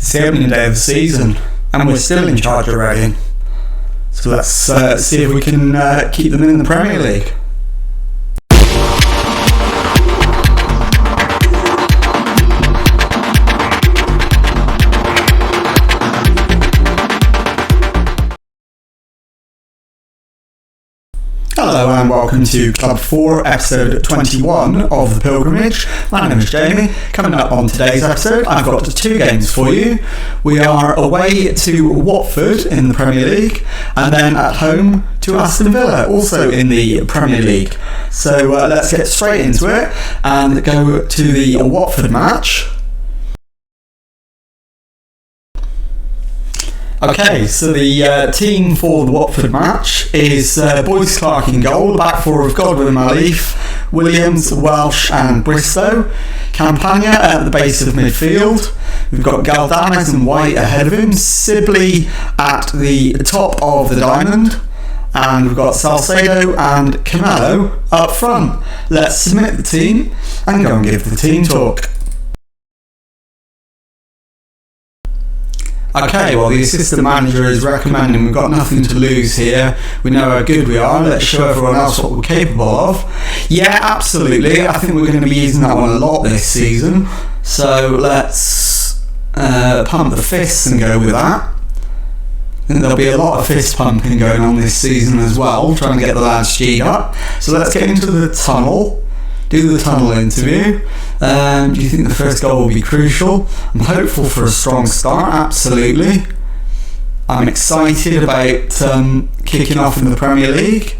It's the opening day of the season, and we're still in charge of Reading. So let's see if we can keep them in the Premier League. Hello and welcome to Club 4, episode 21 of The Pilgrimage. My name is Jamie. Coming up on today's episode, I've got 2 games for you. We are away to Watford in the Premier League, and then at home to Aston Villa, also in the Premier League. So let's get straight into it and go to the Watford match. Okay, so the team for the Watford match is Boyce Clark in goal, back four of Godwin, Malif, Williams, Welsh and Bristow. Campagna at the base of midfield. We've got Galdames and White ahead of him, Sibley at the top of the diamond, and we've got Salcedo and Camelo up front. Let's submit the team and go and give the team talk. Okay, well the assistant manager is recommending we've got nothing to lose here. We know how good we are. Let's show everyone else what we're capable of. Yeah, absolutely. I think we're going to be using that one a lot this season. So let's pump the fists and go with that. I think there'll be a lot of fist pumping going on this season as well, trying to get the lads G'd up. So let's get into the tunnel. Do the tunnel interview. Do you think the first goal will be crucial? I'm hopeful for a strong start, absolutely. I'm excited about kicking off in the Premier League.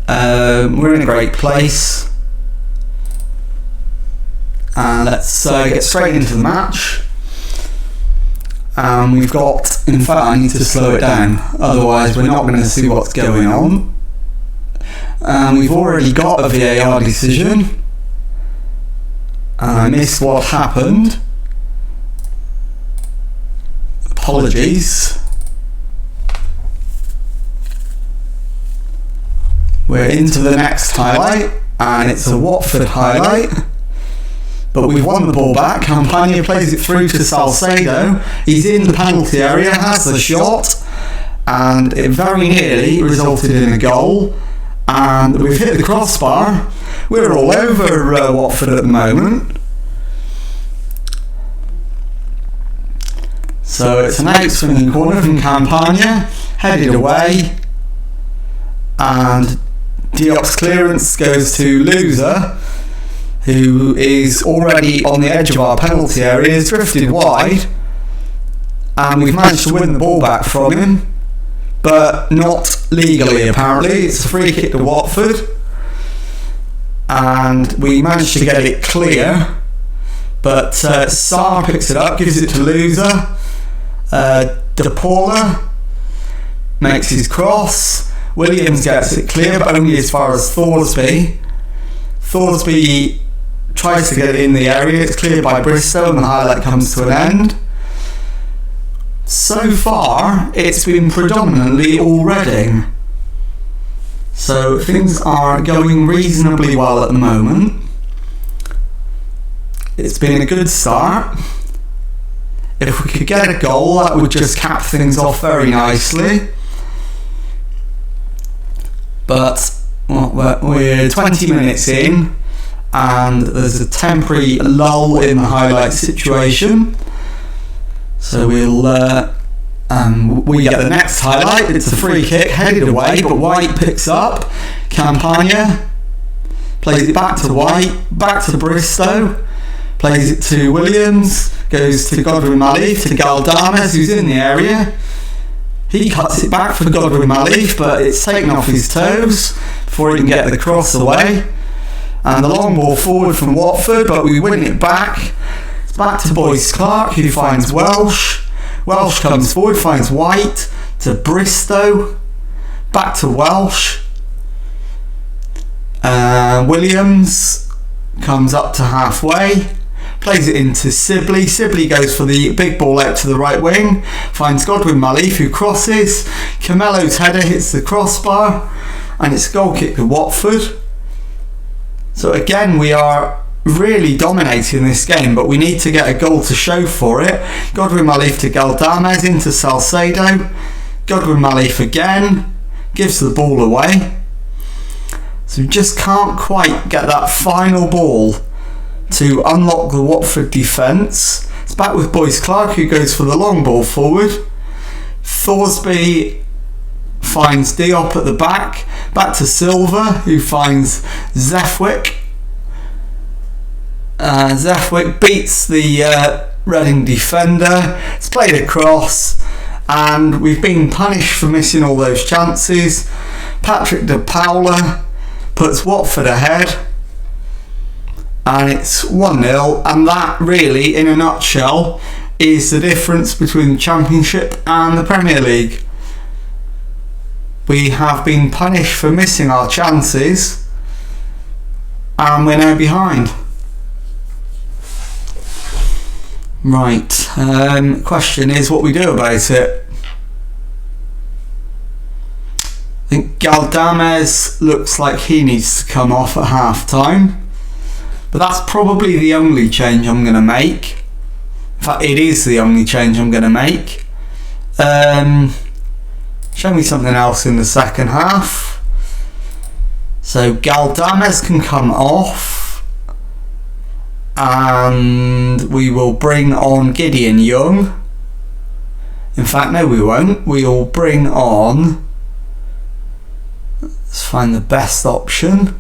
We're in a great place. And let's get straight into the match. We've got, in fact I need to slow it down, otherwise we're not going to see what's going on. We've already got a VAR decision, and I missed what happened. Apologies. We're into the next highlight, and it's a Watford highlight. But we've won the ball back. Campagna plays it through to Salcedo. He's in the penalty area, has the shot, and it very nearly resulted in a goal. And we've hit the crossbar. We're all over Watford at the moment. So it's an out-swinging corner from Campagna, headed away, and Diop's clearance goes to Loser, who is already on the edge of our penalty area. He's drifted wide, and we've managed to win the ball back from him. But not legally, apparently. It's a free kick to Watford, and we managed to get it clear, but Sarr picks it up, gives it to Loser. De Paula makes his cross. Williams gets it clear, but only as far as Thorsby. Thorsby tries to get it in the area. It's cleared by Bristow, and the highlight comes to an end. So far, it's been predominantly all Reading. So things are going reasonably well at the moment. It's been a good start. If we could get a goal, that would just cap things off very nicely. But we're 20 minutes in, and there's a temporary lull in the highlight situation. So we get the next highlight. It's a free kick, headed away, but White picks up. Campagna plays it back to White, back to Bristow, plays it to Williams, goes to Godwin Malif, to Galdames, who's in the area. He cuts it back for Godwin Malif, but it's taken off his toes before he can get the cross away. And the long ball forward from Watford, but we win it back. Back to Boyce Clark, who finds Welsh. Welsh comes forward, finds White, to Bristow, back to Welsh. Williams comes up to halfway, plays it into Sibley. Sibley goes for the big ball out to the right wing, finds Godwin Malif, who crosses. Camelo's header hits the crossbar, and it's a goal kick to Watford. So again, we are really dominating this game, but we need to get a goal to show for it. Godwin Malif to Galdames, into Salcedo. Godwin Malif again, gives the ball away. So we just can't quite get that final ball to unlock the Watford defence. It's back with Boyce Clark, who goes for the long ball forward. Thorsby finds Diop at the back. Back to Silva, who finds Zefwick. Zefwick beats the Reading defender. It's played across, and we've been punished for missing all those chances. Patrick de Paula puts Watford ahead, and it's 1-0, and that really, in a nutshell, is the difference between the Championship and the Premier League. We have been punished for missing our chances, and we're now behind. Right, question is what we do about it. I think Galdames looks like he needs to come off at half time, but that's probably the only change I'm going to make. In fact, it is the only change I'm going to make. Show me something else in the second half. So Galdames can come off, and we will bring on Gideon Young. In fact, no, we won't. We will bring on, let's find the best option.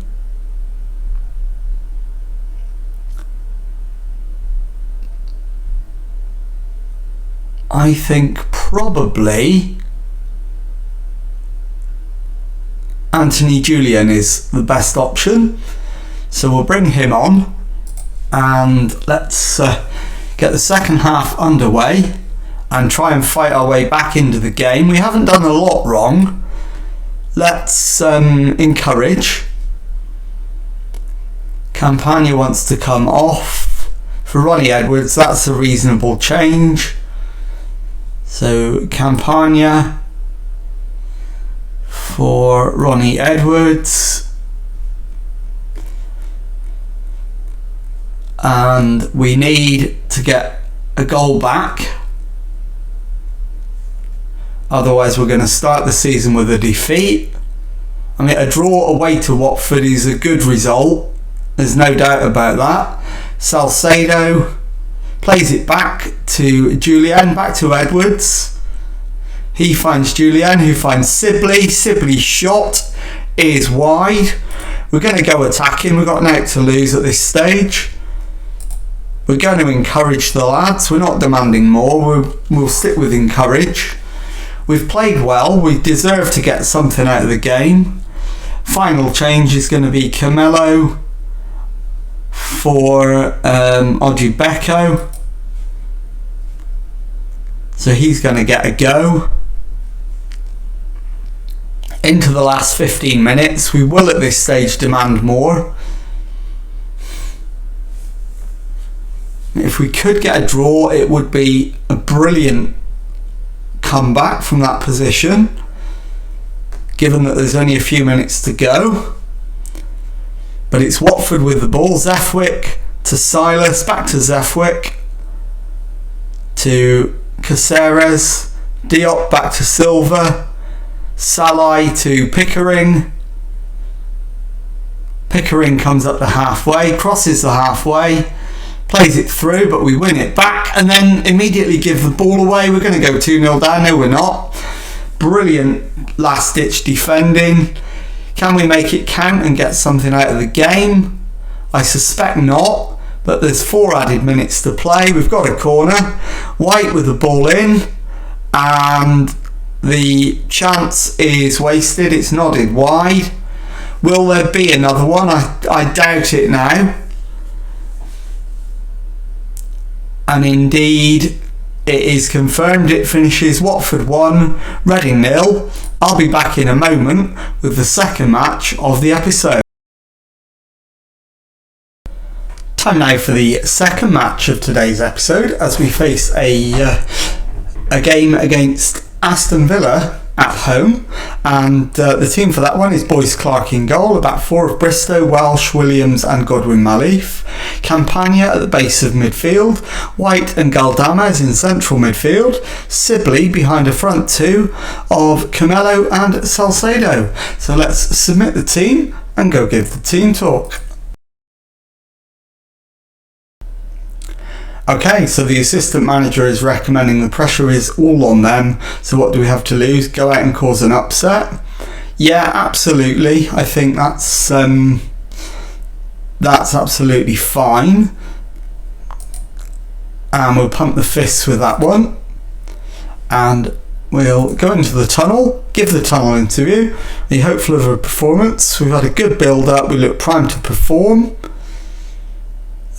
I think probably Anthony Julian is the best option. So we'll bring him on, and let's get the second half underway and try and fight our way back into the game. We haven't done a lot wrong. Let's encourage. Campagna wants to come off for Ronnie Edwards. That's a reasonable change. So Campagna for Ronnie Edwards. And we need to get a goal back, otherwise we're going to start the season with a defeat. I mean, a draw away to Watford is a good result, there's no doubt about that. Salcedo plays it back to Julian, back to Edwards. He finds Julian, who finds Sibley. Sibley's shot is wide. We're going to go attacking. We've got an out to lose at this stage. We're going to encourage the lads. We're not demanding more. We'll stick with encourage. We've played well. We deserve to get something out of the game. Final change is going to be Camelo for Ojibeko. So he's going to get a go. Into the last 15 minutes. We will at this stage demand more. If we could get a draw, it would be a brilliant comeback from that position, given that there's only a few minutes to go. But it's Watford with the ball. Zefwick to Silas, back to Zefwick, to Caceres, Diop back to Silva, Salai to Pickering. Pickering comes up the halfway, crosses the halfway, plays it through, but we win it back and then immediately give the ball away. We're going to go 2-0 down. No, we're not. Brilliant last ditch defending. Can we make it count and get something out of the game? I suspect not, but there's 4 added minutes to play. We've got a corner. White with the ball in, and the chance is wasted. It's nodded wide. Will there be another one? I doubt it now. And indeed, it is confirmed. It finishes Watford 1, Reading 0. I'll be back in a moment with the second match of the episode. Time now for the second match of today's episode as we face a game against Aston Villa at home, and the team for that one is Boyce Clark in goal, a back four of Bristow, Welsh, Williams and Godwin Malif, Campagna at the base of midfield, White and Galdames in central midfield, Sibley behind a front two of Camelo and Salcedo. So let's submit the team and go give the team talk. Okay, so the assistant manager is recommending the pressure is all on them. So what do we have to lose? Go out and cause an upset? Yeah, absolutely. I think that's absolutely fine. And we'll pump the fists with that one. And we'll go into the tunnel, give the tunnel interview, be hopeful of a performance. We've had a good build-up. We look primed to perform.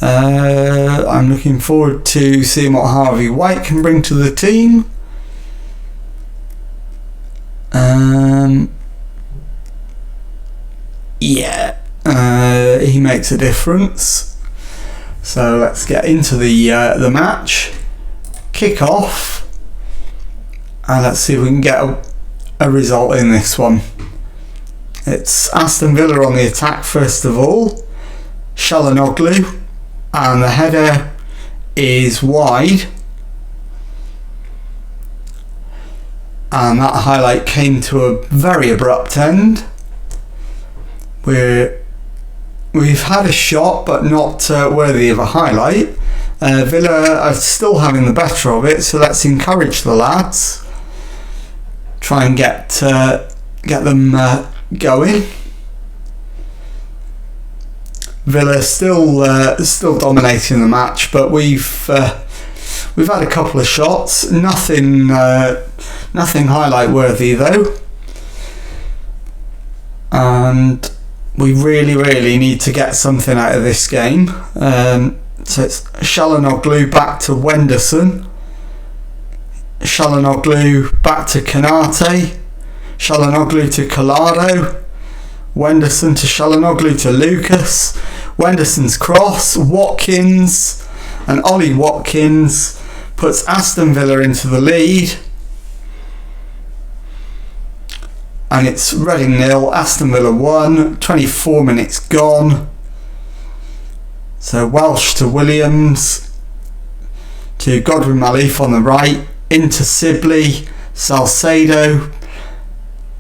I'm looking forward to seeing what Harvey White can bring to the team. He makes a difference. So let's get into the match. Kick off, and let's see if we can get a result in this one. It's Aston Villa on the attack first of all. Shalanoglu. And the header is wide, and that highlight came to a very abrupt end. We've had a shot, but not worthy of a highlight. Villa are still having the better of it, so let's encourage the lads. Try and get them going. Villa still dominating the match, but we've had a couple of shots, nothing highlight worthy though, and we really need to get something out of this game. So it's Shalanoglu back to Wenderson, Shalanoglu back to Kanate, Shalanoglu to Collado, Wenderson to Shalanoglu to Lucas, Wenderson's cross, Watkins, and Ollie Watkins puts Aston Villa into the lead, and it's Reading 0, Aston Villa 1, 24 minutes gone. So Welsh to Williams, to Godwin Malif on the right, into Sibley, Salcedo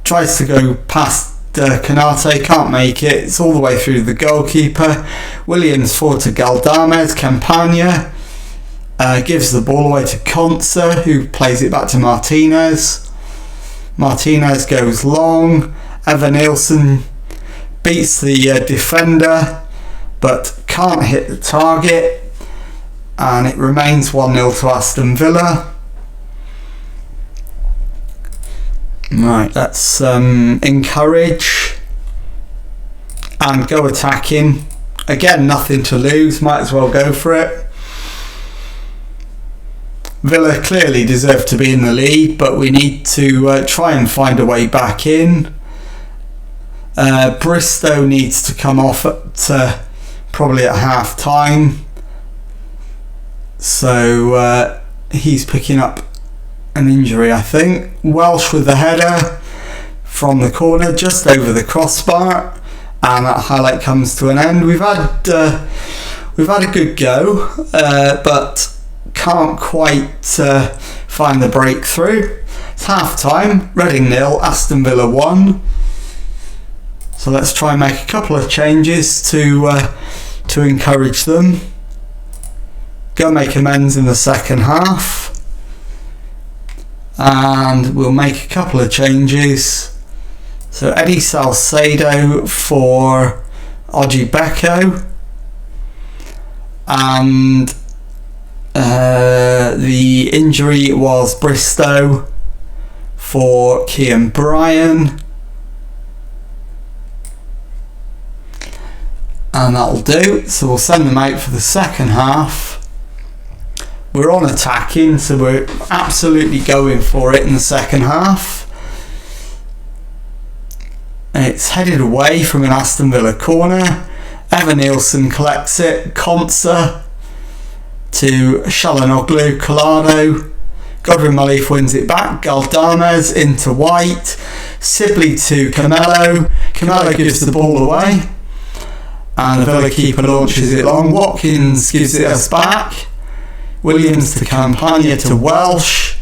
tries to go past Kanate, can't make it, it's all the way through the goalkeeper. Williams forward to Galdames, Campagna gives the ball away to Konsa, who plays it back to Martinez. Martinez goes long, Evan Nielsen beats the defender but can't hit the target, and it remains 1-0 to Aston Villa. Right, let's encourage and go attacking. Again, nothing to lose, might as well go for it. Villa clearly deserve to be in the lead, but we need to try and find a way back in. Bristow needs to come off at probably at half time, so he's picking up an injury, I think. Welsh with the header from the corner just over the crossbar, and that highlight comes to an end. We've had a good go, but can't quite find the breakthrough. It's half time, Reading 0, Aston Villa 1. So let's try and make a couple of changes to encourage them. Go make amends in the second half. And we'll make a couple of changes. So Eddie Salcedo for Oji Beko, and the injury was Bristow for Kian Bryan, and that'll do. So we'll send them out for the second half. We're on attacking, so we're absolutely going for it in the second half. It's headed away from an Aston Villa corner. Evan Nielsen collects it. Konsa to Shalanoglu. Collado Godwin Malif wins it back. Galdames into White. Sibley to Camelo. Camelo gives the ball away. And the Villa keeper launches it long. Watkins gives it us back. Williams to Campagna to Welsh.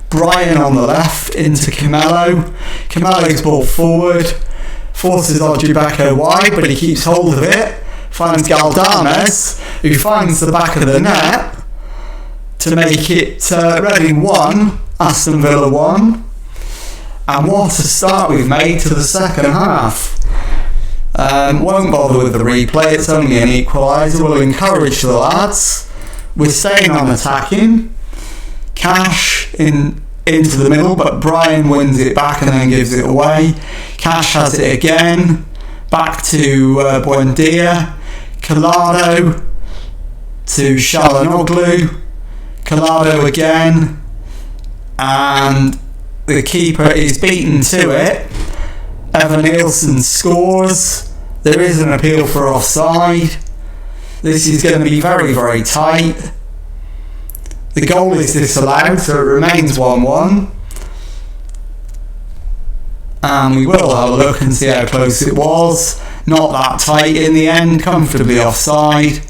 Bryan on the left into Camelo. Camelo's ball forward. Forces Ojibeko wide, but he keeps hold of it. Finds Galdames, who finds the back of the net to make it Reading 1, Aston Villa 1. And what a start we've made to the second half. Won't bother with the replay, it's only an equaliser. We'll encourage the lads. We're staying on attacking. Cash into the middle, but Bryan wins it back and then gives it away. Cash has it again. Back to Buendia. Collado to Shalanoglu. Collado again. And the keeper is beaten to it. Evan Nielsen scores. There is an appeal for offside. This is going to be very, very tight. The goal is disallowed, so it remains 1-1. And we will have a look and see how close it was. Not that tight in the end, comfortably offside.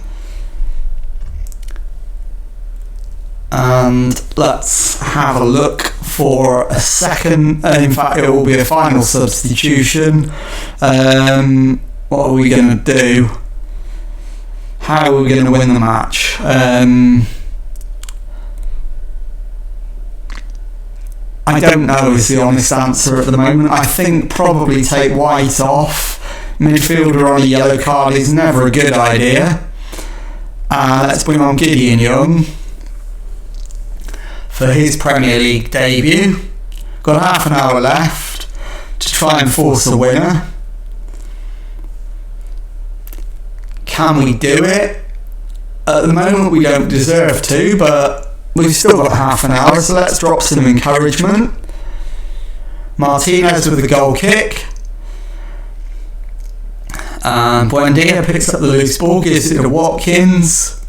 And let's have a look for a second. In fact, it will be a final substitution. What are we going to do? How are we going to win the match? I don't know is the honest answer at the moment. I think probably take White off. Midfielder on a yellow card is never a good idea. Let's bring on Gideon Young for his Premier League debut. Got half an hour left to try and force a winner. Can we do it? At the moment we don't deserve to, but we've still got half an hour, so let's drop some encouragement. Martinez with the goal kick. And Buendia picks up the loose ball, gives it to Watkins,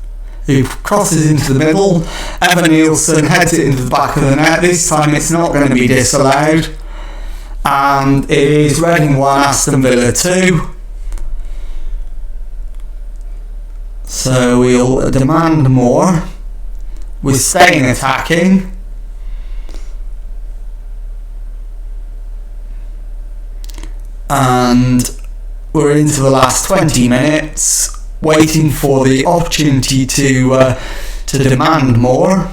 who crosses into the middle. Evan Nielsen heads it into the back of the net. This time it's not going to be disallowed. And it is Reading 1, Aston Villa 2. So we'll demand more. We're staying attacking. And we're into the last 20 minutes, waiting for the opportunity to demand more.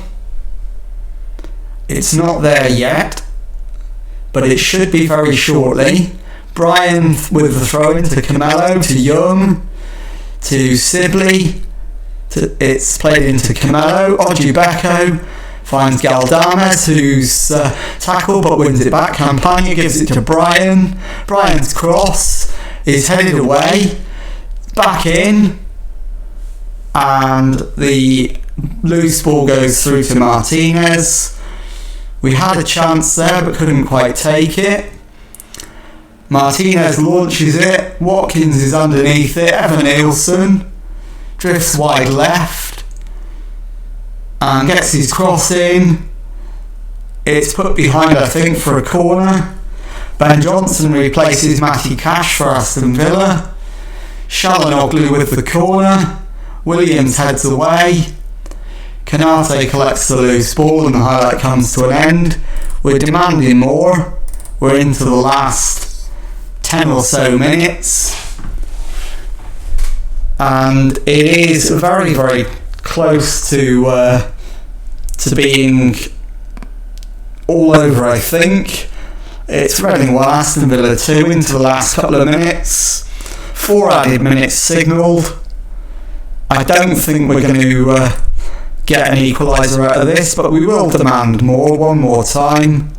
It's not there yet, but it should be very shortly. Bryan with the throw in to Camelo, to Young, to Sibley. It's played into Camelo. Ojibeko finds Galdames, who's tackled but wins it back. Campagna gives it to Bryan. Bryan's cross is headed away, back in, and the loose ball goes through to Martinez. We had a chance there but couldn't quite take it. Martinez launches it. Watkins is underneath it. Evan Nielsen drifts wide left and gets his cross in. It's put behind, I think, for a corner. Ben Johnson replaces Matty Cash for Aston Villa. Shalanoglu with the corner. Williams heads away. Kanate collects the loose ball and the highlight comes to an end. We're demanding more. We're into the last 10 or so minutes. And it is very, very close to being all over, I think. It's Reading 1, Aston Villa 2 into the last couple of minutes. 4 added minutes signalled. I don't think we're going to get an equaliser out of this, but we will demand more one more time.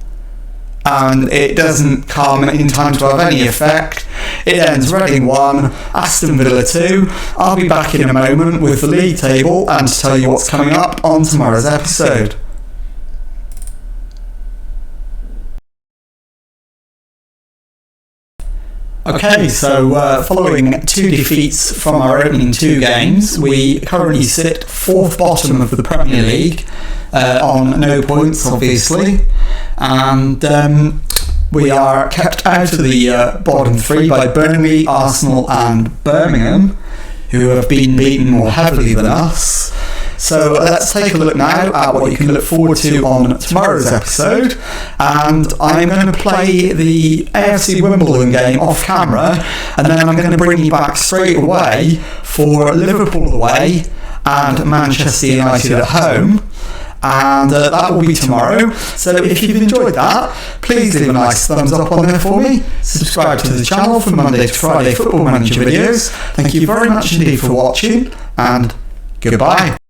And it doesn't come in time to have any effect. It ends Reading 1, Aston Villa 2. I'll be back in a moment with the league table and to tell you what's coming up on tomorrow's episode. Okay, so following 2 defeats from our opening 2 games, we currently sit 4th bottom of the Premier League, on no points obviously, and we are kept out of the bottom 3 by Burnley, Arsenal and Birmingham, who have been beaten more heavily than us. So let's take a look now at what you can look forward to on tomorrow's episode, and I'm going to play the AFC Wimbledon game off camera, and then I'm going to bring you back straight away for Liverpool away and Manchester United at home, and that will be tomorrow. So if you've enjoyed that, please leave a nice thumbs up on there for me, subscribe to the channel for Monday to Friday Football Manager videos. Thank you very much indeed for watching, and goodbye.